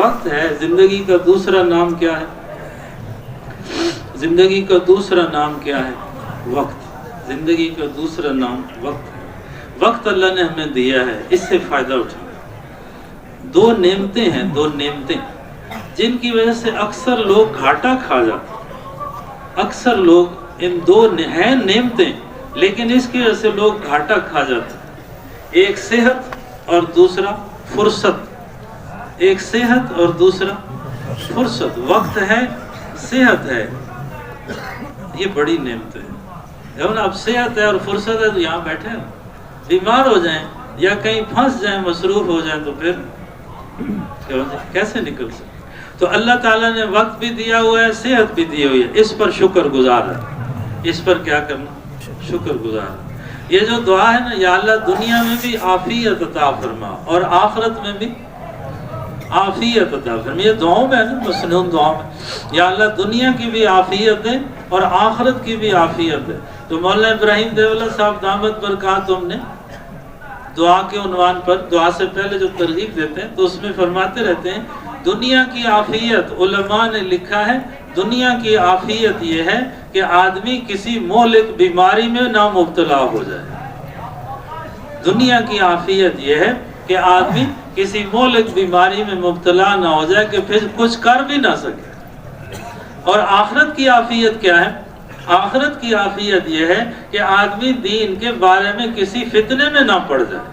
وقت ہے، زندگی کا دوسرا نام کیا ہے؟ زندگی کا دوسرا نام کیا ہے؟ وقت۔ زندگی کا دوسرا نام وقت ہے۔ وقت اللہ نے ہمیں دیا ہے، اس سے فائدہ اٹھائیں۔ دو نعمتیں ہیں، دو نعمتیں جن کی وجہ سے اکثر لوگ گھاٹا کھا جاتے ہیں۔ اکثر لوگ ان دو ہیں نعمتیں، لیکن اس کی وجہ سے لوگ گھاٹا کھا جاتے ہیں۔ ایک صحت اور دوسرا فرصت۔ ایک صحت اور دوسرا فرصت۔ وقت ہے، صحت ہے، یہ بڑی نعمت ہے۔ جب اب صحت ہے اور فرصت ہے تو یہاں بیٹھے ہیں، بیمار ہو جائیں یا کہیں پھنس جائیں، مصروف ہو جائیں تو پھر کیسے نکل سکتے؟ تو اللہ تعالیٰ نے وقت بھی دیا ہوا ہے، صحت بھی دی ہوئی ہے، اس پر شکر گزار ہے۔ اس پر کیا کرنا؟ شکر گزار ہے۔ یہ جو دعا ہے نا، یا اللہ دنیا میں بھی عافیت عطا فرما اور آخرت میں بھی عافیت عطا فرما، یہ دعاؤں میں ہے نا، مسنون دعاؤں میں، یا اللہ دنیا کی بھی عافیت ہے اور آخرت کی بھی عافیت ہے۔ تو مولانا ابراہیم دیولہ صاحب دامت برکاتہم نے دعا کے عنوان پر، دعا سے پہلے جو ترغیب دیتے ہیں تو اس میں فرماتے رہتے ہیں دنیا کی عافیت، علماء نے لکھا ہے دنیا کی عافیت یہ ہے کہ آدمی کسی مہلک بیماری میں نہ مبتلا ہو جائے۔ دنیا کی عافیت یہ ہے کہ آدمی کسی مہلک بیماری میں مبتلا نہ ہو جائے کہ پھر کچھ کر بھی نہ سکے۔ اور آخرت کی عافیت کیا ہے؟ آخرت کی عافیت یہ ہے کہ آدمی دین کے بارے میں کسی فتنے میں نہ پڑ جائے،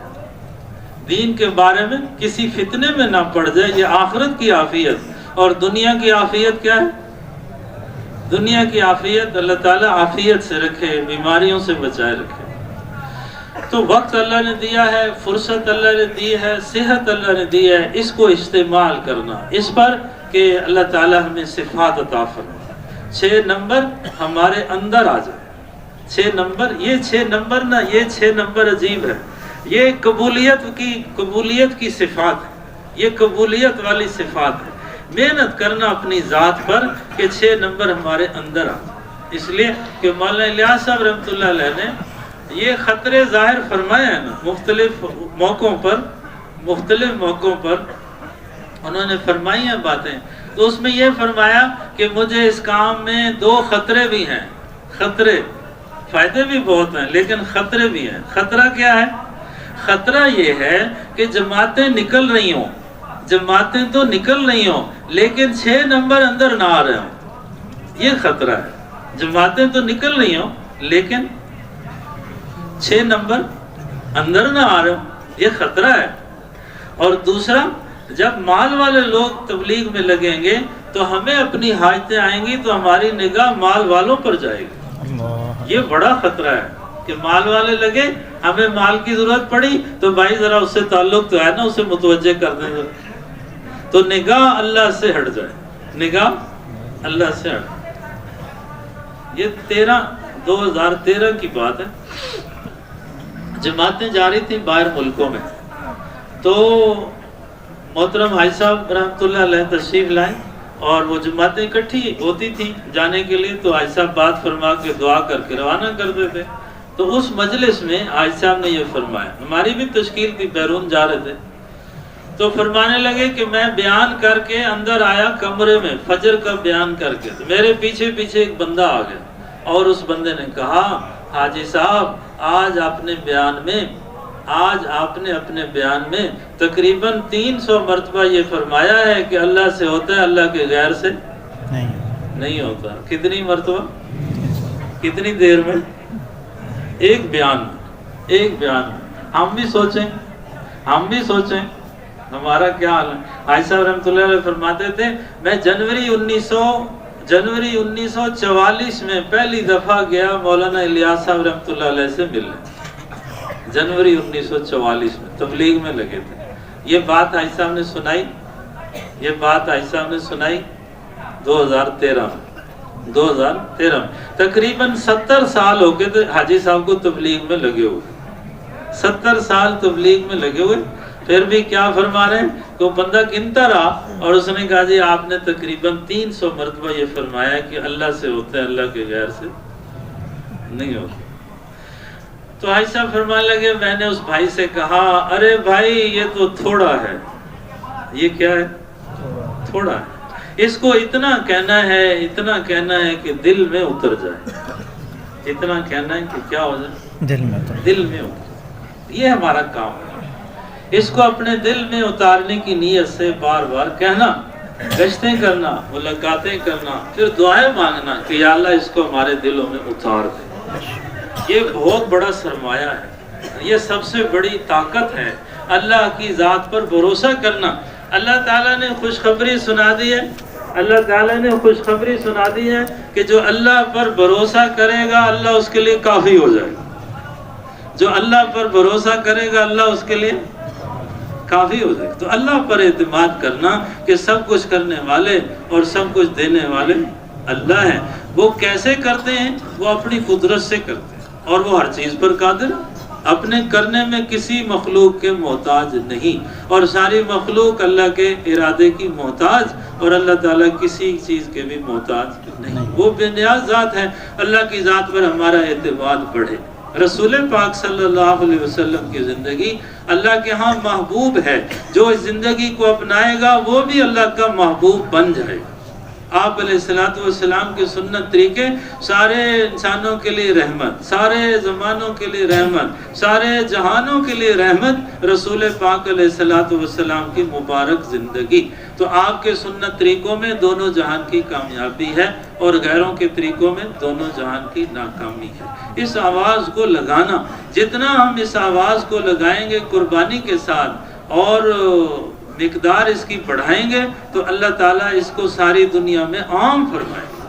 دین کے بارے میں کسی فتنے میں نہ پڑ جائے، یہ آخرت کی عافیت۔ اور دنیا کی عافیت کیا ہے؟ دنیا کی عافیت اللہ تعالیٰ عافیت سے رکھے، بیماریوں سے بچائے رکھے۔ تو وقت اللہ نے دیا ہے، فرصت اللہ نے دی ہے، صحت اللہ نے دی ہے، اس کو استعمال کرنا اس پر کہ اللہ تعالیٰ ہمیں صفات عطا فرمائے۔ 6 نمبر ہمارے اندر آ جائے۔ 6 نمبر، یہ 6 نمبر نا، یہ 6 نمبر عجیب ہے، یہ قبولیت کی صفات ہے، یہ قبولیت والی صفات ہے۔ محنت کرنا اپنی ذات پر کہ 6 نمبر ہمارے اندر آ جائے۔ اس لیے کہ مولانا الیاس صاحب رحمۃ اللہ علیہ نے یہ خطرے ظاہر فرمایا ہے نا، مختلف موقعوں پر انہوں نے فرمائی ہیں باتیں، تو اس میں یہ فرمایا کہ مجھے اس کام میں 2 خطرے بھی ہیں۔ خطرے، فائدے بھی بہت ہیں لیکن خطرے بھی ہیں۔ خطرہ کیا ہے؟ خطرہ یہ ہے کہ جماعتیں نکل رہی ہوں، جماعتیں تو نکل رہی ہوں لیکن 6 نمبر اندر نہ آ رہے ہوں، یہ خطرہ ہے۔ جماعتیں تو نکل رہی ہوں لیکن 6 نمبر اندر نہ آ رہے ہوں، یہ خطرہ ہے۔ اور دوسرا، جب مال والے لوگ تبلیغ میں لگیں گے تو ہمیں اپنی حاجتیں آئیں گی تو ہماری نگاہ مال والوں پر جائے گی، یہ بڑا خطرہ ہے کہ مال والے لگے، ہمیں مال کی ضرورت پڑی تو بھائی ذرا اس سے تعلق تو ہے نا، اسے متوجہ کر دیں تو نگاہ اللہ سے ہٹ جائے، نگاہ اللہ سے ہٹ۔ یہ 2013 کی بات ہے، جماعتیں جا رہی تھیں باہر ملکوں میں، تو محترم حاجی صاحب رحمۃ اللہ علیہ تشریف لائیں اور وہ جماعتیں اکٹھی ہوتی تھیں جانے کے لیے، تو حاجی صاحب بات فرما کے دعا کر کے روانہ کرتے تھے۔ تو اس مجلس میں حاجی صاحب نے یہ فرمایا، ہماری بھی تشکیل تھی، بیرون جا رہے تھے، تو فرمانے لگے کہ میں بیان کر کے اندر آیا کمرے میں، فجر کا بیان کر کے، تو میرے پیچھے ایک بندہ آ گیا اور اس بندے نے کہا حاجی صاحب آج آپ نے اپنے بیان میں تقریباً 300 مرتبہ یہ فرمایا ہے کہ اللہ سے ہوتا ہے، اللہ کے غیر سے نہیں ہوتا۔ کتنی مرتبہ؟ کتنی دیر میں؟ ایک بیان میں۔ ہم بھی سوچیں ہمارا کیا حال ہے۔ حاجی صاحب رحمۃ اللہ علیہ فرماتے تھے میں جنوری 1944 میں پہلی دفعہ گیا مولانا الیاس صاحب رحمۃ اللہ علیہ سے ملنے، جنوری 1944 میں تبلیغ میں لگے تھے۔ یہ بات حاجی صاحب نے سنائی 2013 میں، تقریباً 70 سال ہو گئے تھے حاجی صاحب کو تبلیغ میں لگے ہوئے، 70 سال تبلیغ میں لگے ہوئے، پھر بھی کیا فرما رہے ہیں کہ وہ بندہ گنتا رہا اور اس نے کہا جی آپ نے تقریباً 300 مرتبہ یہ فرمایا کہ اللہ سے ہوتا ہے، اللہ کے غیر سے نہیں ہوتا۔ تو حاجی صاحب فرمانے لگے، میں نے اس بھائی سے کہا ارے بھائی یہ تو تھوڑا ہے۔ یہ کیا ہے؟ تھوڑا ہے، اس کو اتنا کہنا ہے کہ دل میں اتر جائے، اتنا کہنا ہے کہ کیا ہو جائے، دل میں اتر، یہ ہمارا کام ہے۔ اس کو اپنے دل میں اتارنے کی نیت سے بار بار کہنا، گشتیں کرنا، ملاقاتیں کرنا، پھر دعائیں مانگنا کہ یا اللہ اس کو ہمارے دلوں میں اتار دے۔ یہ بہت بڑا سرمایہ ہے، یہ سب سے بڑی طاقت ہے، اللہ کی ذات پر بھروسہ کرنا۔ اللہ تعالیٰ نے خوشخبری سنا دی ہے، اللہ تعالیٰ نے خوشخبری سنا دی ہے کہ جو اللہ پر بھروسہ کرے گا اللہ اس کے لیے کافی ہو جائے گا، جو اللہ پر بھروسہ کرے گا اللہ اس کے لیے کافی ہو جائے گا۔ تو اللہ پر اعتماد کرنا کہ سب کچھ کرنے والے اور سب کچھ دینے والے اللہ ہیں۔ وہ کیسے کرتے ہیں؟ وہ اپنی قدرت سے کرتے ہیں، اور وہ ہر چیز پر قادر، اپنے کرنے میں کسی مخلوق کے محتاج نہیں، اور ساری مخلوق اللہ کے ارادے کی محتاج، اور اللہ تعالیٰ کسی چیز کے بھی محتاج نہیں، وہ بے نیاز ذات ہے۔ اللہ کی ذات پر ہمارا اعتماد بڑھے۔ رسول پاک صلی اللہ علیہ وسلم کی زندگی اللہ کے ہاں محبوب ہے، جو اس زندگی کو اپنائے گا وہ بھی اللہ کا محبوب بن جائے گا۔ آپ علیہ السلام کے سنت طریقے سارے انسانوں کے لیے رحمت، سارے زمانوں کے لیے رحمت، سارے جہانوں کے لیے رحمت، رسول پاک علیہ السلام کی مبارک زندگی۔ تو آپ کے سنت طریقوں میں دونوں جہان کی کامیابی ہے، اور غیروں کے طریقوں میں دونوں جہان کی ناکامی ہے۔ اس آواز کو لگانا، جتنا ہم اس آواز کو لگائیں گے قربانی کے ساتھ اور مقدار اس کی بڑھائیں گے، تو اللہ تعالیٰ اس کو ساری دنیا میں عام فرمائے گا،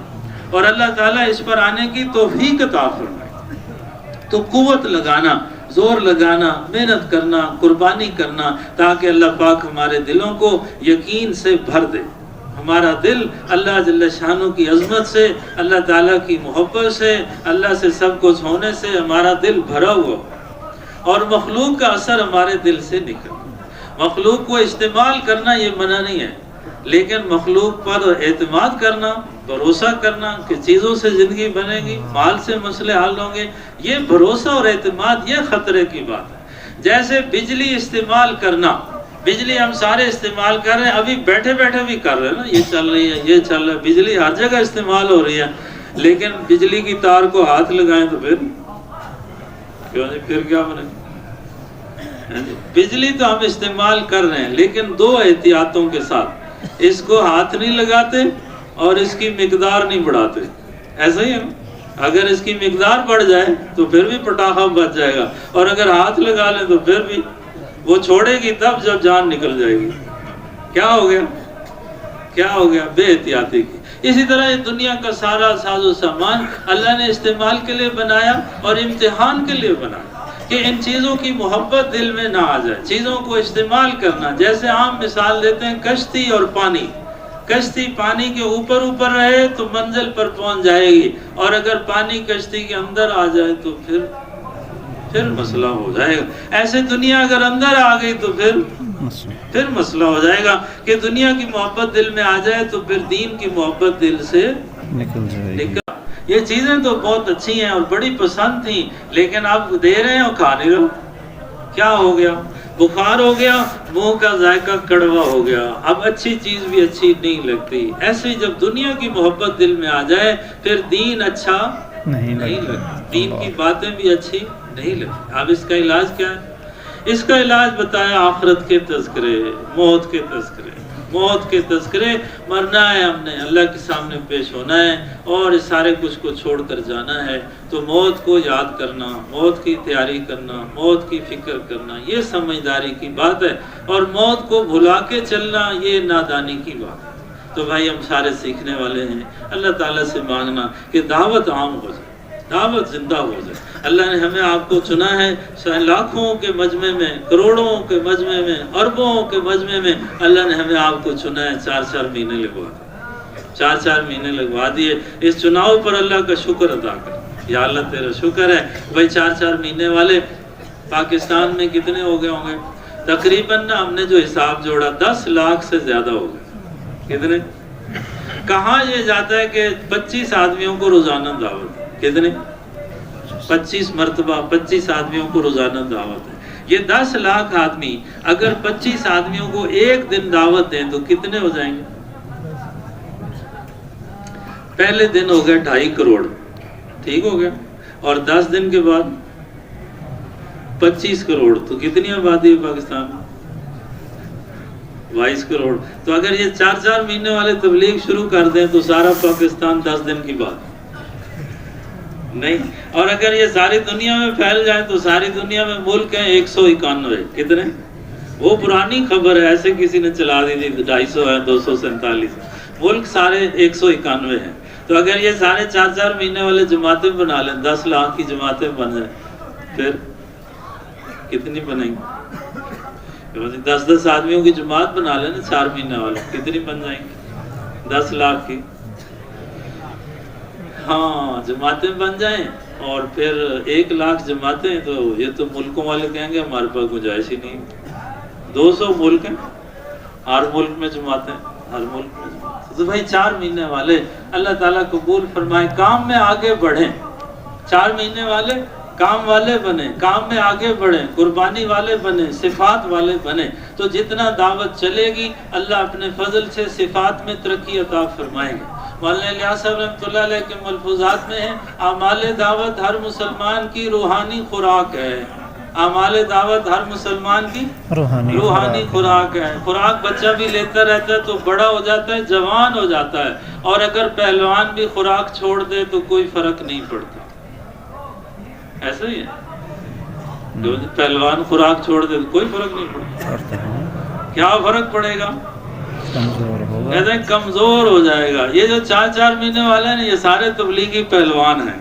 اور اللہ تعالیٰ اس پر آنے کی توفیق عطا فرمائے گا۔ تو قوت لگانا، زور لگانا، محنت کرنا، قربانی کرنا، تاکہ اللہ پاک ہمارے دلوں کو یقین سے بھر دے۔ ہمارا دل اللہ جل شانہ کی عظمت سے، اللہ تعالیٰ کی محبت سے، اللہ سے سب کچھ ہونے سے ہمارا دل بھرا ہوا، اور مخلوق کا اثر ہمارے دل سے نکل۔ مخلوق کو استعمال کرنا یہ منع نہیں ہے، لیکن مخلوق پر اعتماد کرنا، بھروسہ کرنا کہ چیزوں سے زندگی بنے گی، مال سے مسئلے حل ہوں گے، یہ بھروسہ اور اعتماد یہ خطرے کی بات ہے۔ جیسے بجلی استعمال کرنا، بجلی ہم سارے استعمال کر رہے ہیں، ابھی بیٹھے بیٹھے بھی کر رہے ہیں نا، یہ چل رہی ہے، یہ چل رہا ہے، بجلی ہر جگہ استعمال ہو رہی ہے، لیکن بجلی کی تار کو ہاتھ لگائیں تو پھر کیا بنے؟ بجلی تو ہم استعمال کر رہے ہیں، لیکن دو احتیاطوں کے ساتھ، اس کو ہاتھ نہیں لگاتے اور اس کی مقدار نہیں بڑھاتے۔ ایسا ہی ہے، اگر اس کی مقدار بڑھ جائے تو پھر بھی پٹاخہ بچ جائے گا، اور اگر ہاتھ لگا لیں تو پھر بھی وہ چھوڑے گی تب جب جان نکل جائے گی۔ کیا ہو گیا؟ کیا ہو گیا؟ بے احتیاطی کی۔ اسی طرح یہ دنیا کا سارا ساز و سامان اللہ نے استعمال کے لیے بنایا اور امتحان کے لیے بنایا، کہ ان چیزوں کی محبت دل میں نہ آ جائے، چیزوں کو استعمال کرنا۔ جیسے عام مثال دیتے ہیں کشتی اور پانی، کشتی پانی کے اوپر رہے تو منزل پر پہنچ جائے گی، اور اگر پانی کشتی کے اندر آ جائے تو پھر مسئلہ ہو جائے گا۔ ایسے دنیا اگر اندر آ گئی تو پھر مسئلہ ہو جائے گا، کہ دنیا کی محبت دل میں آ جائے تو پھر دین کی محبت دل سے نکل جائے گی۔ یہ چیزیں تو بہت اچھی ہیں اور بڑی پسند تھیں، لیکن آپ دے رہے ہیں اور کھا نہیں رہے، کیا ہو گیا؟ بخار ہو گیا، منہ کا ذائقہ کڑوا ہو گیا، اب اچھی چیز بھی اچھی نہیں لگتی۔ ایسے جب دنیا کی محبت دل میں آ جائے پھر دین اچھا نہیں لگتا، دین کی باتیں بھی اچھی نہیں لگتی۔ اب اس کا علاج کیا ہے؟ اس کا علاج بتایا آخرت کے تذکرے، موت کے تذکرے، موت کے تذکرے۔ مرنا ہے ہم نے، اللہ کے سامنے پیش ہونا ہے، اور اس سارے کچھ کو چھوڑ کر جانا ہے، تو موت کو یاد کرنا، موت کی تیاری کرنا، موت کی فکر کرنا، یہ سمجھداری کی بات ہے، اور موت کو بھلا کے چلنا یہ نادانی کی بات ہے۔ تو بھائی ہم سارے سیکھنے والے ہیں، اللہ تعالیٰ سے مانگنا کہ دعوت عام ہو جائے، دعوت زندہ ہو جائے۔ اللہ نے ہمیں آپ کو چنا ہے، لاکھوں کے مجمع میں، کروڑوں کے مجمع میں، اربوں کے مجمع میں اللہ نے ہمیں آپ کو چنا ہے۔ 4 مہینے لگوا دیے، 4 مہینے لگوا دیے۔ اس چناؤ پر اللہ کا شکر ادا کر، یا اللہ تیرا شکر ہے بھائی۔ 4 مہینے والے پاکستان میں کتنے ہو گئے ہوں گے؟ تقریباً ہم نے جو حساب جوڑا 10 لاکھ سے زیادہ ہو گئے۔ کتنے؟ کہاں یہ جاتا ہے کہ 25 آدمیوں کو روزانہ دعوت، کتنے؟ 25 مرتبہ 25 آدمیوں کو روزانہ دعوت ہے۔ یہ 10 لاکھ آدمی اگر 25 آدمیوں کو ایک دن دعوت دیں تو کتنے ہو جائیں گے؟ پہلے دن ہو گیا 2.5 کروڑ، ٹھیک ہو گیا، اور 10 دن کے بعد 25 کروڑ، تو کتنی آبادی ہے پاکستان میں؟ 22 کروڑ۔ تو اگر یہ 4 مہینے والے تبلیغ شروع کر دیں تو سارا پاکستان 10 دن کی بات نہیں، اور اگر یہ ساری دنیا میں پھیل جائے تو ساری دنیا میں ملک ہیں 191، کتنے؟ وہ پرانی خبر ہے، ایسے کسی نے چلا دی تھی 250 ہے، 247، ملک سارے 191 ہیں۔ تو اگر یہ سارے 4 مہینے والے جماعتیں بنا لیں، 10 لاکھ کی جماعتیں بن جائیں، پھر کتنی بنیں گی؟ 10 آدمیوں کی جماعت بنا لیں نا 4 مہینے والے، کتنی بن جائیں گی؟ 10 لاکھ کی، ہاں جماعتیں بن جائیں، اور پھر 1 لاکھ جماعتیں، تو یہ تو ملکوں والے کہیں گے ہمارے پاس گنجائش ہی نہیں۔ 200 ملک ہیں، ہر ملک میں جماعتیں، ہر ملک میں جماعتیں، تو بھائی 4 مہینے والے اللہ تعالیٰ قبول فرمائے، کام میں آگے بڑھیں، 4 مہینے والے کام والے بنیں، کام میں آگے بڑھیں، قربانی والے بنیں، صفات والے بنیں، تو جتنا دعوت چلے گی اللہ اپنے فضل سے صفات میں ترقی عطا فرمائیں گے۔ مولانا الیاس صاحب رحمۃ اللہ علیہ کے ملفوظات میں ہیں، اعمال دعوت ہر مسلمان کی روحانی خوراک ہے، اعمال دعوت ہر مسلمان کی روحانی خوراک ہے۔ خوراک بچہ بھی لیتا رہتا ہے تو بڑا ہو جاتا ہے، جوان ہو جاتا ہے، اور اگر پہلوان بھی خوراک چھوڑ دے تو کوئی فرق نہیں پڑتا، ایسا ہی ہے، پہلوان خوراک چھوڑ دے تو کوئی فرق نہیں پڑتا، کیا فرق پڑے گا؟ کہتے ہیں کمزور ہو جائے گا۔ یہ جو 4 مہینے والے ہیں یہ سارے تبلیغی پہلوان ہیں،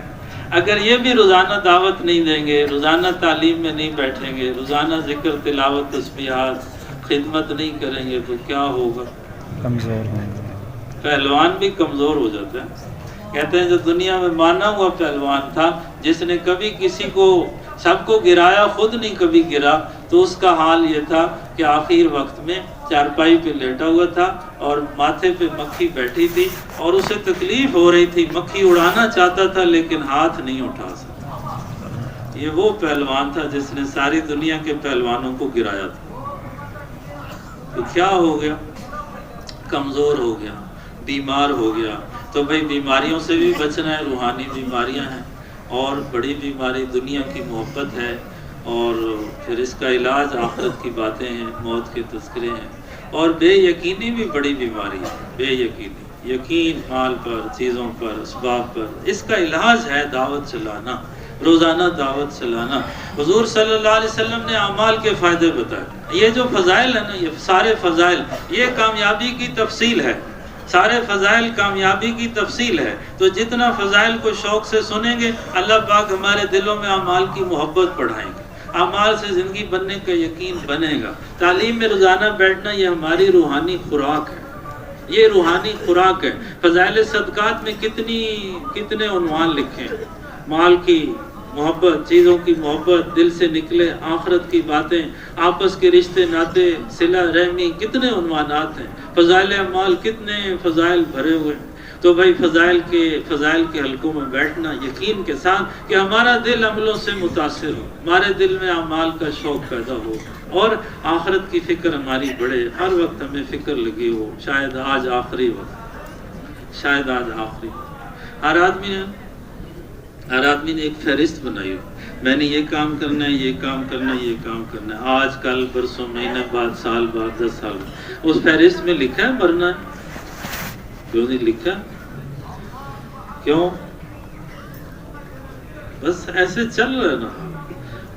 اگر یہ بھی روزانہ دعوت نہیں دیں گے، روزانہ تعلیم میں نہیں بیٹھیں گے، روزانہ ذکر تلاوت تسبیحات خدمت نہیں کریں گے تو کیا ہوگا؟ کمزور ہوں گے، پہلوان بھی کمزور ہو جاتے ہیں۔ کہتے ہیں جو دنیا میں مانا ہوا پہلوان تھا، جس نے کبھی کسی کو سب کو گرایا، خود نہیں کبھی گرا، تو اس کا حال یہ تھا کہ آخر وقت میں چارپائی پہ لیٹا ہوا تھا اور ماتھے پہ مکھی بیٹھی تھی اور اسے تکلیف ہو رہی تھی، مکھی اڑانا چاہتا تھا لیکن ہاتھ نہیں اٹھا سکتا۔ یہ وہ پہلوان تھا جس نے ساری دنیا کے پہلوانوں کو گرایا تھا، تو کیا ہو گیا؟ کمزور ہو گیا، بیمار ہو گیا۔ تو بھئی بیماریوں سے بھی بچنا ہے، روحانی بیماریاں ہیں، اور بڑی بیماری دنیا کی محبت ہے، اور پھر اس کا علاج آخرت کی باتیں ہیں، موت کے تذکرے ہیں، اور بے یقینی بھی بڑی بیماری ہے، بے یقینی، یقین مال پر، چیزوں پر، اسباب پر، اس کا علاج ہے دعوت چلانا، روزانہ دعوت چلانا۔ حضور صلی اللہ علیہ وسلم نے اعمال کے فائدے بتائے، یہ جو فضائل ہیں نا، یہ سارے فضائل، یہ کامیابی کی تفصیل ہے، سارے فضائل کامیابی کی تفصیل ہے۔ تو جتنا فضائل کو شوق سے سنیں گے اللہ پاک ہمارے دلوں میں اعمال کی محبت بڑھائیں گے، اعمال سے زندگی بننے کا یقین بنے گا۔ تعلیم میں روزانہ بیٹھنا یہ ہماری روحانی خوراک ہے، یہ روحانی خوراک ہے۔ فضائل صدقات میں کتنے عنوان لکھے ہیں، مال کی محبت، چیزوں کی محبت، دل سے نکلے، آخرت کی باتیں، آپس کے رشتے ناتے، صلہ رحمی، کتنے عنوانات ہیں۔ فضائل اعمال کتنے فضائل بھرے ہوئے ہیں۔ تو بھائی فضائل کے حلقوں میں بیٹھنا یقین کے ساتھ کہ ہمارا دل عملوں سے متاثر ہو، ہمارے دل میں اعمال کا شوق پیدا ہو، اور آخرت کی فکر ہماری بڑھے، ہر وقت ہمیں فکر لگی ہو، شاید آج آخری وقت، شاید آج آخری وقت۔ ہر آدمی نے ایک فہرست بنائی ہو، میں نے یہ کام کرنا ہے، یہ کام کرنا ہے، یہ کام کرنا ہے، آج کل پرسوں مہینے بعد سال بعد 10 سال بعد، اس فہرست میں لکھا ہے مرنا ہے؟ کیوں نہیں لکھا؟ کیوں؟ بس ایسے چل رہا ہے نا۔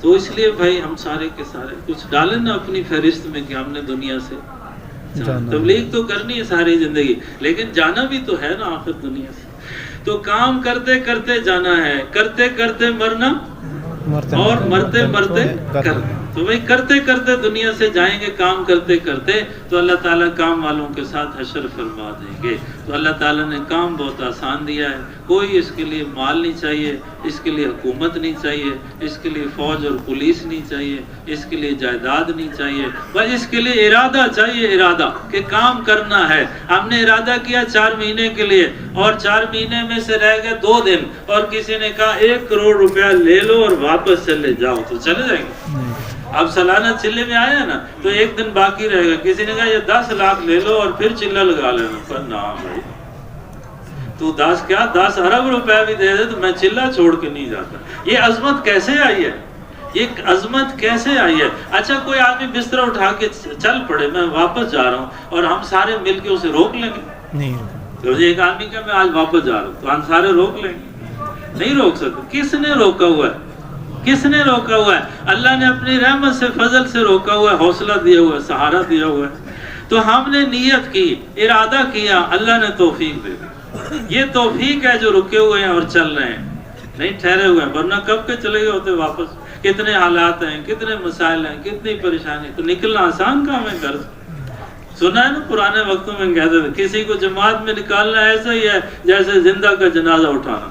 تو اس لیے بھائی ہم سارے کے سارے کچھ ڈالیں نا اپنی فہرست میں کہ ہم نے دنیا سے تبلیغ تو کرنی ہے ساری زندگی، لیکن جانا بھی تو ہے نا آخر دنیا سے۔ تو کام کرتے کرتے جانا ہے، کرتے کرتے مرنا، اور مرتے مرتے کرنا۔ تو بھائی کرتے کرتے دنیا سے جائیں گے، کام کرتے کرتے، تو اللہ تعالیٰ کام والوں کے ساتھ حشر فرما دیں گے۔ تو اللہ تعالیٰ نے کام بہت آسان دیا ہے، کوئی اس کے لیے مال نہیں چاہیے، اس کے لیے حکومت نہیں چاہیے، اس کے لیے فوج اور پولیس نہیں چاہیے، اس کے لیے جائیداد نہیں چاہیے، بس اس کے لیے ارادہ چاہیے، ارادہ کہ کام کرنا ہے۔ ہم نے ارادہ کیا 4 مہینے کے لیے، اور 4 مہینے میں سے رہ گئے 2 دن، اور کسی نے کہا 1 کروڑ روپیہ لے لو اور واپس چلے جاؤ، تو چلے جائیں گے؟ اب سالانہ چلے میں آیا نا تو 1 دن باقی رہے گا، کسی نے کہا یہ 10 لاکھ لے لو اور پھر چلہ لگا لینا، پر نہ بھائی تو 10 ارب روپے بھی دے دے تو میں چلہ چھوڑ کے نہیں جاتا. یہ عظمت کیسے آئی ہے؟ یہ عظمت کیسے آئی ہے؟ اچھا کوئی آدمی بستر اٹھا کے چل پڑے میں واپس جا رہا ہوں اور ہم سارے مل کے اسے روک لیں گے؟ نہیں. تو ایک آدمی کہ میں آج واپس جا رہا ہوں تو ہم سارے روک لیں گے؟ نہیں روک سکتے. کس نے روکا ہوا ہے؟ کس نے روکا ہوا ہے؟ اللہ نے اپنی رحمت سے فضل سے روکا ہوا ہے, حوصلہ دیا ہوا ہے, سہارا دیا ہوا ہے. تو ہم نے نیت کی, ارادہ کیا, اللہ نے توفیق دے دی. یہ توفیق ہے جو رکے ہوئے ہیں اور چل رہے ہیں, نہیں ٹھہرے ہوئے ہیں, ورنہ کب کے چلے گئے ہوتے واپس. کتنے حالات ہیں, کتنے مسائل ہیں, کتنی پریشانی. تو نکلنا آسان کام ہے گھر سے. سنا ہے نا پرانے وقتوں میں کہتے تھے کسی کو جماعت میں نکالنا ایسا ہی ہے جیسے زندہ کا جنازہ اٹھانا,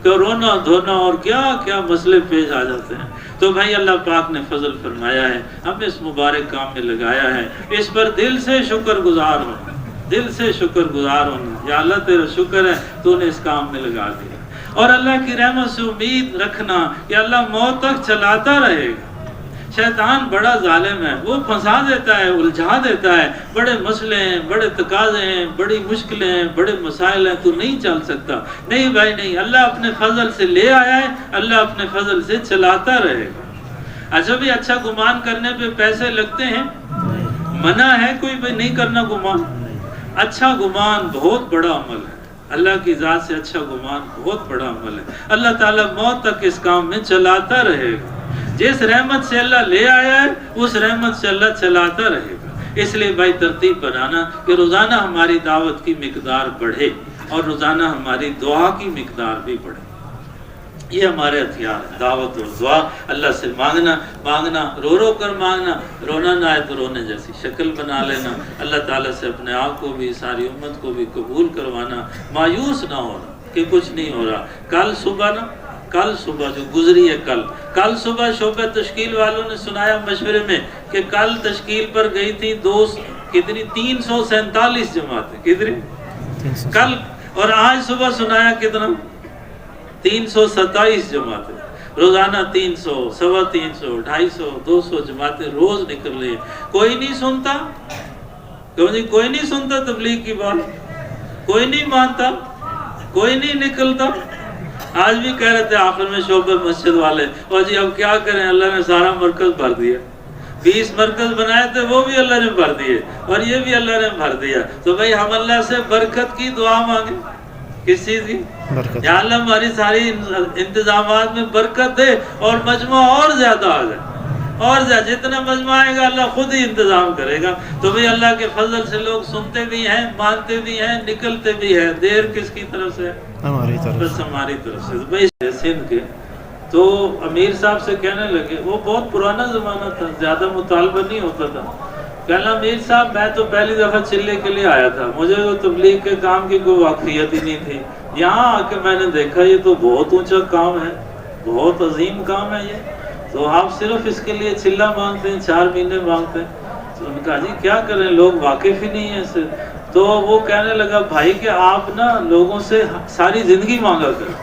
کہ رونا دھونا اور کیا کیا مسئلے پیش آ جاتے ہیں. تو بھائی اللہ پاک نے فضل فرمایا ہے, ہمیں اس مبارک کام میں لگایا ہے, اس پر دل سے شکر گزار ہونا, دل سے شکر گزار ہونا. یا اللہ تیرا شکر ہے تو نے اس کام میں لگا دیا. اور اللہ کی رحمت سے امید رکھنا کہ اللہ موت تک چلاتا رہے گا. شیطان بڑا ظالم ہے, وہ پھنسا دیتا ہے, الجھا دیتا ہے. بڑے مسئلے ہیں, بڑے تقاضے ہیں, بڑی مشکلیں ہیں, بڑے مسائل ہیں, تو نہیں چل سکتا. نہیں بھائی نہیں, اللہ اپنے فضل سے لے آیا ہے, اللہ اپنے فضل سے چلاتا رہے گا. اچھا بھی اچھا گمان کرنے پہ پیسے لگتے ہیں؟ منع ہے کوئی بھی نہیں کرنا گمان؟ اچھا گمان بہت بڑا عمل ہے, اللہ کی ذات سے اچھا گمان بہت بڑا عمل ہے. اللہ تعالیٰ موت تک اس کام میں چلاتا رہے گا. جس رحمت سے اللہ لے آیا ہے اس رحمت سے اللہ چلاتا رہے گا. اس لیے بھائی ترتیب بنانا کہ روزانہ ہماری دعوت کی مقدار بڑھے اور روزانہ ہماری دعا کی مقدار بھی بڑھے. یہ ہمارے ہتھیار ہے, دعوت اور دعا. اللہ سے مانگنا رو رو کر مانگنا, رونا نہ آئے تو رونے جیسی شکل بنا لینا. اللہ تعالیٰ سے اپنے آپ کو بھی ساری امت کو بھی قبول کروانا, مایوس نہ ہونا کہ کچھ نہیں ہو رہا. کل صبح جو گزری ہے, کل صبح شعبہ تشکیل والوں نے سنایا مشورے میں کہ کل تشکیل پر گئی تھی کتنی 347 جماعتیں کتنی کل, اور آج صبح سنایا کتنا 327 جماعتیں. روزانہ 300, 350, 250, 200 جماعتیں روز نکل رہی ہیں. کوئی نہیں سنتا, کوئی نہیں سنتا تبلیغ کی بات, کوئی نہیں مانتا, کوئی نہیں نکلتا. آج بھی کہہ رہے تھے آخر میں شعبہ مسجد والے, اور جی اب کیا کریں, اللہ نے سارا مرکز بھر دیا. 20 مرکز بنائے تھے وہ بھی اللہ نے بھر دیے, اور یہ بھی اللہ نے بھر دیا. تو بھائی ہم اللہ سے برکت کی دعا مانگیں. کس چیز کی؟ یا اللہ ہماری ساری انتظامات میں برکت دے اور مجموعہ اور زیادہ آ جائے, اور زیادہ. جتنا مجموعہ آئے گا اللہ خود ہی انتظام کرے گا. تو بھئی اللہ کے فضل سے لوگ سنتے بھی ہیں, مانتے بھی ہیں, نکلتے بھی ہیں. دیر کس کی طرف سے؟ ہماری طرف, بس ہماری طرف سے. بھئی سندھ کے تو امیر صاحب سے کہنے لگے, وہ بہت پرانا زمانہ تھا, زیادہ مطالبہ نہیں ہوتا تھا. کہنا امیر صاحب میں تو پہلی دفعہ چلے کے لیے آیا تھا, مجھے تو تبلیغ کے کام کی کوئی واقفیت ہی نہیں تھی. یہاں آ کے میں نے دیکھا یہ تو بہت اونچا کام ہے, بہت عظیم کام ہے یہ, تو آپ صرف اس کے لیے چلہ مانگتے ہیں, 4 مہینے مانگتے ہیں. تو ان کا جی کیا کریں, لوگ واقف ہی نہیں ہیں اس سے. تو وہ کہنے لگا بھائی کہ آپ نا لوگوں سے ساری زندگی مانگا کریں,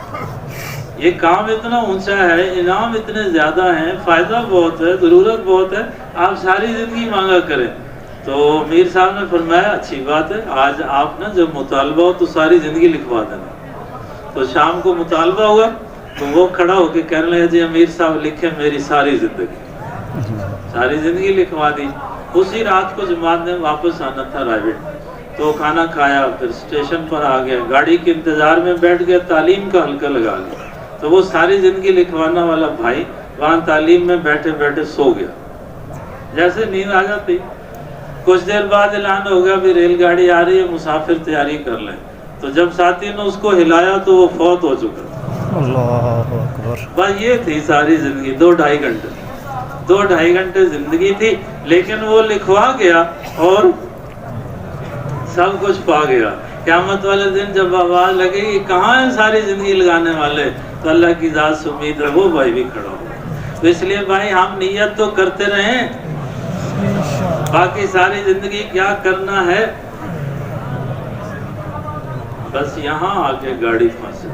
یہ کام اتنا اونچا ہے, انعام اتنے زیادہ ہیں, فائدہ بہت ہے, ضرورت بہت ہے, آپ ساری زندگی مانگا کریں. تو میر صاحب نے فرمایا اچھی بات ہے, آج آپ نا جب مطالبہ ہو تو ساری زندگی لکھوا دینا. تو شام کو مطالبہ ہوا تو وہ کھڑا ہو کے کہنے لگا جی امیر صاحب لکھیں میری ساری زندگی لکھوا دی. اسی رات کو جماعت نے واپس آنا تھا رائیویٹ, تو کھانا کھایا, پھر اسٹیشن پر آ گیا, گاڑی کے انتظار میں بیٹھ گیا, تعلیم کا حلقہ لگا لیا. تو وہ ساری زندگی لکھوانا والا بھائی وہاں تعلیم میں بیٹھے بیٹھے سو گیا. جیسے نیند آ جاتی, کچھ دیر بعد اعلان ہو گیا بھی ریل گاڑی آ رہی ہے, مسافر تیاری کر لیں. تو جب ساتھی نے اس کو ہلایا تو وہ فوت ہو چکا. اللہ اکبر. بس یہ تھی ساری زندگی, 2-2.5 گھنٹے زندگی تھی, لیکن وہ لکھوا گیا اور سب کچھ پا گیا. قیامت والے دن جب آواز لگے گی کہاں ہیں ساری زندگی لگانے والے, تو اللہ کی ذات سے امید ہے وہ بھائی بھی کھڑا ہو. تو اس لیے بھائی ہم نیت تو کرتے رہیں, باقی ساری زندگی کیا کرنا ہے, بس یہاں آ کے گاڑی پھنسے.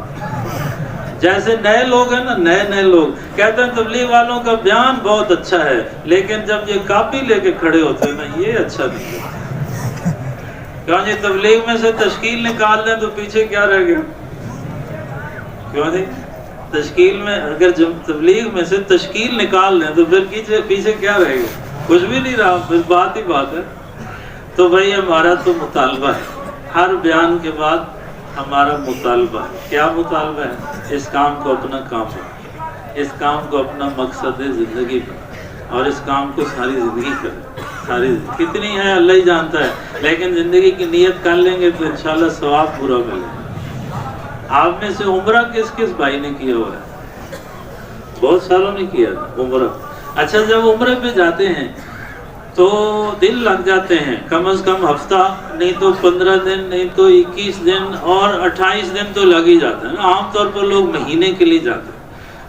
جیسے نئے لوگ ہیں نا, نئے لوگ کہتے ہیں تبلیغ والوں کا بیان بہت اچھا ہے, لیکن جب یہ کاپی لے کے کھڑے ہوتے ہیں نا یہ اچھا نہیں ہے. کیوں جی تبلیغ میں سے تشکیل نکال دیں تو پیچھے کیا رہ گیا؟ کیوں جی تشکیل میں اگر جب تبلیغ میں سے تشکیل نکال دیں تو پھر پیچھے کیا رہے گا؟ کچھ بھی نہیں رہا، پھر بات ہی بات ہے۔ تو بھائی ہمارا تو مطالبہ ہے، ہر بیان کے بعد ہمارا مطالبہ ہے۔ کیا مطالبہ ہے؟ اس کام کو اپنا کام بنا، اس کام کو اپنا مقصد زندگی بنا، اور اس کام کو ساری زندگی کریں۔ ساری زندگی کتنی ہے اللہ ہی جانتا ہے، لیکن زندگی کی نیت کر لیں گے تو انشاءاللہ ثواب پورا ملے گا۔ آپ میں سے عمرہ کس کس بھائی نے کیا ہوا ہے؟ بہت ساروں نے کیا عمرہ۔ اچھا جب عمرے پہ جاتے ہیں تو دن لگ جاتے ہیں، کم از کم ہفتہ، نہیں تو 15 دن، نہیں تو 21 دن، اور 28 دن تو لگ ہی جاتے ہیں۔ عام طور پر لوگ مہینے کے لیے جاتے ہیں۔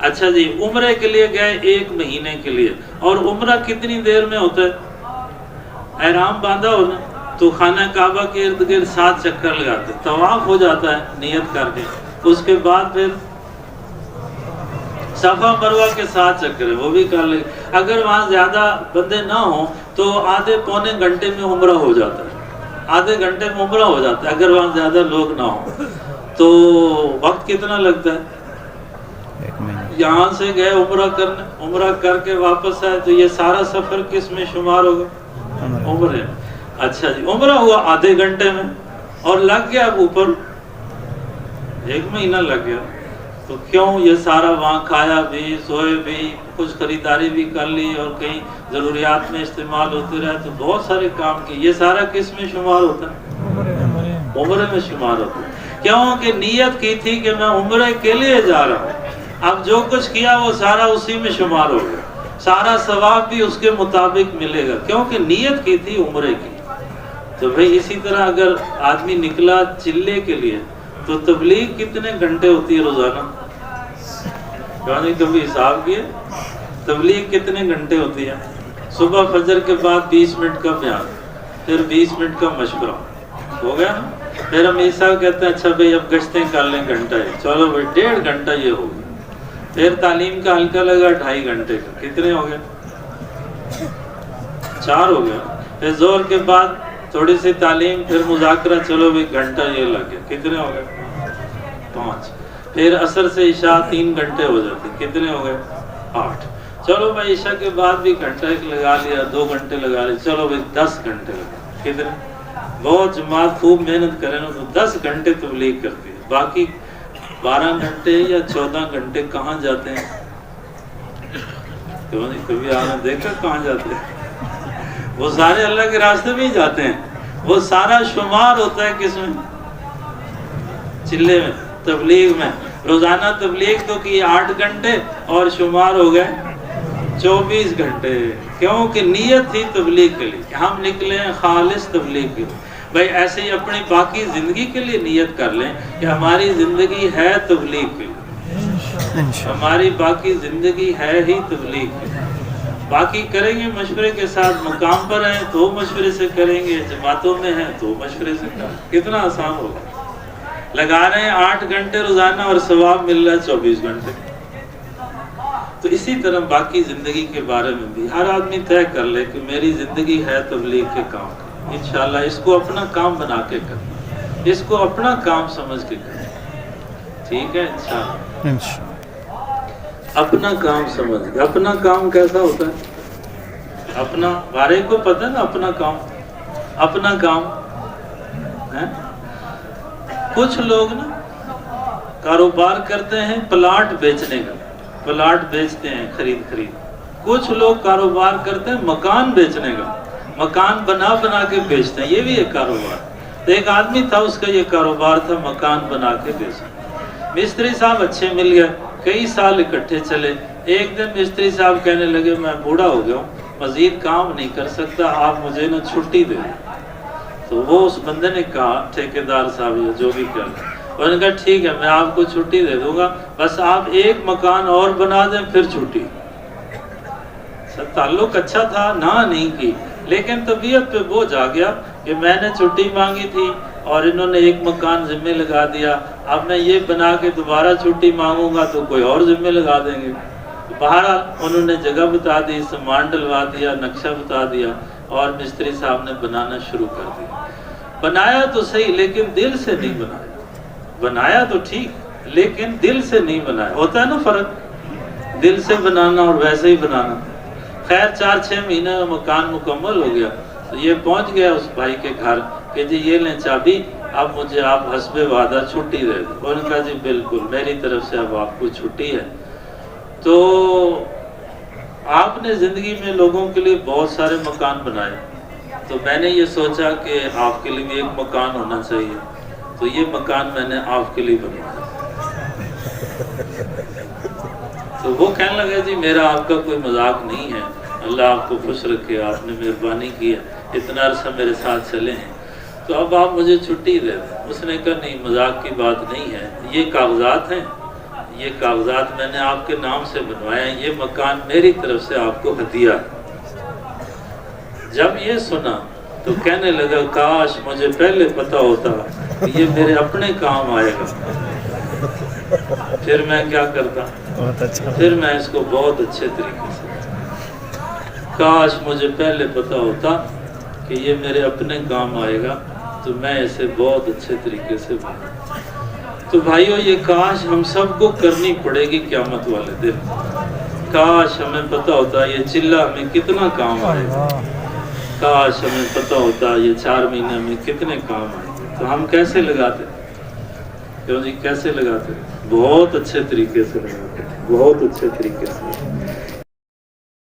اچھا جی عمرے کے لیے گئے 1 مہینے کے لیے، اور عمرہ کتنی دیر میں ہوتا ہے؟ احرام باندھا ہو نا تو خانہ کعبہ کے ارد گرد 7 چکر لگاتے، طواف ہو جاتا ہے نیت کر کے، اس کے بعد پھر صفا مروہ کے 7 چکر ہے وہ بھی کر لیں۔ اگر وہاں زیادہ بندے نہ ہوں تو آدھے پونے گھنٹے میں عمرہ ہو جاتا ہے، آدھے گھنٹے میں عمرہ ہو جاتا ہے اگر وہاں زیادہ لوگ نہ ہوں۔ تو وقت کتنا لگتا ہے؟ یہاں سے گئے عمرہ کرنے، عمرہ کر کے واپس آئے تو یہ سارا سفر کس میں شمار ہوگا؟ عمرے۔ اچھا جی عمرہ ہوا آدھے گھنٹے میں، اور لگ گیا اوپر 1 مہینہ لگ گیا۔ تو کیوں یہ سارا وہاں کھایا بھی، سوئے بھی، کچھ خریداری بھی کر لی، اور کہیں ضروریات میں استعمال ہوتے رہے، تو بہت سارے کام کیے، یہ سارا کس میں شمار ہوتا ہے؟ عمرے میں شمار ہوتا ہے۔ کیوں کہ نیت کی تھی کہ میں عمرے کے لیے جا رہا ہوں، اب جو کچھ کیا وہ سارا اسی میں شمار ہو گیا، سارا ثواب بھی اس کے مطابق ملے گا، کیونکہ نیت کی تھی عمرے کی۔ تو بھئی اسی طرح اگر آدمی نکلا چلے کے لیے تو تبلیغ کتنے گھنٹے ہوتی ہے روزانہ؟ کبھی حساب کیے تبلیغ کتنے گھنٹے ہوتی ہے؟ صبح فجر کے بعد 20 منٹ کا بیان، پھر 20 منٹ کا مشورہ، ہو گیا نا؟ پھر ہم عیسیٰ کہتے ہیں اچھا بھئی اب گشتیں کر لیں گھنٹہ ہے، چلو بھئی 1.5 گھنٹہ یہ ہو گیا۔ پھر تعلیم کا حلقہ لگا 2.5 گھنٹے کا، کتنے ہو گئے؟ 4 ہو گیا۔ پھر ظہر کے بعد تھوڑی سی تعلیم، پھر مذاکرہ، چلو بھی گھنٹہ یہ لگ گیا، کتنے ہو گئے؟ 5۔ پھر عصر سے عشاء 3 گھنٹے ہو جاتے، کتنے ہو گئے؟ 8۔ چلو بھائی عشاء کے بعد بھی گھنٹہ 1 لگا لیا، 2 گھنٹے لگا لیا، چلو بھائی 10 گھنٹے لگا، کتنے؟ بہت جماعت خوب محنت کرے نا تو 10 گھنٹے تبلیغ کرتی ہے، باقی 12 گھنٹے یا 14 گھنٹے کہاں جاتے ہیں؟ کبھی آپ نے دیکھا کہاں جاتے ہیں؟ وہ سارے اللہ کے راستے میں ہی جاتے ہیں، وہ سارا شمار ہوتا ہے کس میں؟ چلے میں، تبلیغ میں۔ روزانہ تبلیغ تو کی 8 گھنٹے اور شمار ہو گئے 24 گھنٹے، کیونکہ نیت تھی تبلیغ کے لیے، ہم نکلے ہیں خالص تبلیغ کے لیے۔ بھائی ایسے ہی اپنی باقی زندگی کے لیے نیت کر لیں کہ ہماری زندگی ہے تبلیغ کے لیے، ہماری باقی زندگی ہے ہی تبلیغ کے لیے۔ باقی کریں گے مشورے کے ساتھ، مقام پر ہیں تو مشورے سے کریں گے، جماعتوں میں ہیں تو مشورے سے کریں گے، کتنا آسان ہوگا۔ لگا رہے ہیں 8 گھنٹے روزانہ اور ثواب مل رہا ہے 24 گھنٹے۔ تو اسی طرح باقی زندگی کے بارے میں بھی ہر آدمی طے کر لے کہ میری زندگی ہے تبلیغ کے کام کا، انشاءاللہ اس کو اپنا کام بنا کے کرنا، اس کو اپنا کام سمجھ کے کرنا، ٹھیک ہے انشاءاللہ۔ اپنا کام سمجھ کے، اپنا کام کیسا ہوتا ہے؟ اپنا بارے کو پتہ ہے نا، اپنا کام، اپنا کام ہے۔ کچھ لوگ نا کاروبار کرتے ہیں پلاٹ بیچنے کا، پلاٹ بیچتے ہیں خرید۔ کچھ لوگ کاروبار کرتے ہیں مکان بیچنے کا، مکان بنا کے بیچتے ہیں، یہ بھی ایک کاروبار۔ تو ایک آدمی تھا، اس کا یہ کاروبار تھا مکان بنا کے بیچنا۔ مستری صاحب اچھے مل گئے، کئی سال اکٹھے چلے۔ ایک دن مستری صاحب کہنے لگے میں بوڑھا ہو گیا ہوں، مزید کام نہیں کر سکتا، آپ مجھے نا چھٹی دیں۔ تو وہ اس بندے نے کہا، ٹھیکیدار صاحب یا جو بھی کر، انہوں نے کہا ٹھیک ہے میں آپ کو چھٹی دے دوں گا، بس آپ 1 مکان اور بنا دیں پھر چھٹی۔ تعلق اچھا تھا، نہ نہیں کی، لیکن طبیعت پہ بوجھ آ گیا کہ میں نے چھٹی مانگی تھی اور انہوں نے 1 مکان ذمہ لگا دیا، اب میں یہ بنا کے دوبارہ چھٹی مانگوں گا تو کوئی اور ذمہ لگا دیں گے۔ بہرحال انہوں نے جگہ بتا دی، سامان ڈلوا دیا، نقشہ بتا دیا، اور مستری صاحب نے بنانا شروع کر دیا۔ بنایا تو صحیح لیکن دل سے نہیں بنایا. بنایا تو ٹھیک لیکن دل سے نہیں بنایا. ہوتا ہے نا فرق، دل سے بنانا اور ویسے ہی بنانا. خیر 4-6 مہینے میں مکان مکمل ہو گیا. تو یہ پہنچ گیا اس بھائی کے گھر کہ جی یہ لیں چابی، اب مجھے آپ حسب وعدہ چھٹی دے دیں. انہوں نے کہا جی بالکل میری طرف سے اب آپ کو چھٹی ہے. تو آپ نے زندگی میں لوگوں کے لیے بہت سارے مکان بنائے، تو میں نے یہ سوچا کہ آپ کے لیے بھی ایک مکان ہونا چاہیے. تو یہ مکان میں نے آپ کے لیے بنوایا. تو وہ کہنے لگا جی میرا آپ کا کوئی مذاق نہیں ہے، اللہ آپ کو خوش رکھے، آپ نے مہربانی کی ہے، اتنا عرصہ میرے ساتھ چلے ہیں، تو اب آپ مجھے چھٹی دے دیں. اس نے کہا نہیں مذاق کی بات نہیں ہے، یہ کاغذات ہیں، یہ کاغذات میں نے آپ کے نام سے بنوائے ہیں، یہ مکان میری طرف سے آپ کو ہدیہ ہے. جب یہ سنا تو کہنے لگا کاش مجھے پہلے پتا ہوتا کہ یہ میرے اپنے کام آئے گا، پھر میں کیا کرتا، پھر میں اس کو بہت اچھے طریقے سے، کاش مجھے پہلے پتا ہوتا کہ یہ میرے اپنے کام آئے گا تو میں اسے بہت اچھے طریقے سے بنا. تو بھائیو یہ کاش ہم سب کو کرنی پڑے گی قیامت والے دن. کاش ہمیں پتا ہوتا یہ چلہ ہمیں کتنا کام آئے گا، کاش ہمیں پتا ہوتا یہ 4 مہینے میں کتنے کام آئے گا. تو ہم کیسے لگاتے، کیوں جی کیسے لگاتے؟ بہت اچھے طریقے سے لگاتے، بہت اچھے طریقے سے.